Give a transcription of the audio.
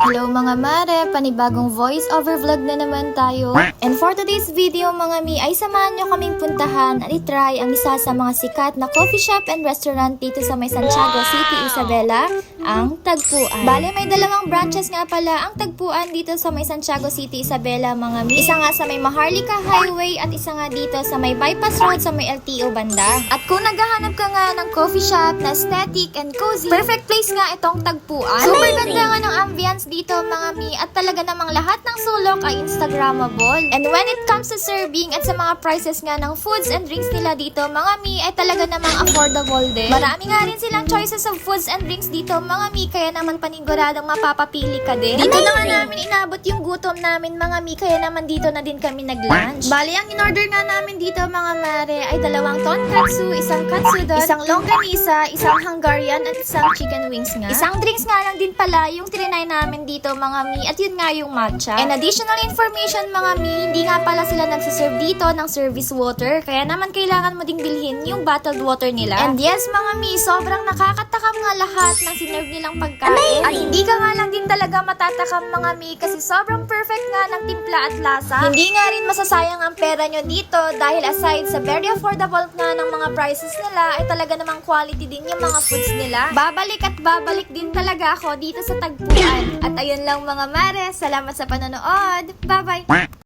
Hello mga mare, panibagong voice over vlog na naman tayo. And for today's video mga mi ay samahan nyo kaming puntahan at itry ang isa sa mga sikat na coffee shop and restaurant dito sa may Santiago City, Isabela, ang Tagpuan. Bale may dalawang branches nga pala ang Tagpuan dito sa may Santiago City, Isabela mga mi. Isa nga sa may Maharlika Highway at isa nga dito sa may Bypass Road sa may LTO banda. At kung naghahanap ka nga ng coffee shop na aesthetic and cozy, perfect place nga itong Tagpuan. Super ganda nga ng ambience dito mga mi at talaga namang lahat ng sulok ay Instagrammable. And when it comes to serving at sa mga prices nga ng foods and drinks nila dito mga mi ay talaga namang affordable din. Marami nga rin silang choices of foods and drinks dito mga mi kaya naman paniguradong mapapapili ka din. Dito na nga namin inabot yung gutom namin mga mi kaya naman dito na din kami nag-lunch. Bali ang in-order nga namin dito mga mare ay dalawang tonkatsu, isang katsudon, isang longganisa, isang Hungarian at isang chicken wings nga. Isang drinks nga lang din pala yung trinay namin dito mga mi at yun nga yung matcha. And additional information mga mi, hindi nga pala sila nagsiserve dito ng service water kaya naman kailangan mo ding bilhin yung bottled water nila. And yes mga mi, sobrang nakakatakam nga lahat ng sinerve nilang pagkain. At hindi ka nga lang din talaga matatakam mga mi kasi sobrang perfect nga ng timpla at lasa. Hindi nga rin masasayang ang pera nyo dito dahil aside sa very affordable nga ng mga prices nila ay talaga namang quality din yung mga foods nila. Babalik at babalik din talaga ako dito sa Tagpuan. At ayun lang mga mare, salamat sa panonood. Bye-bye!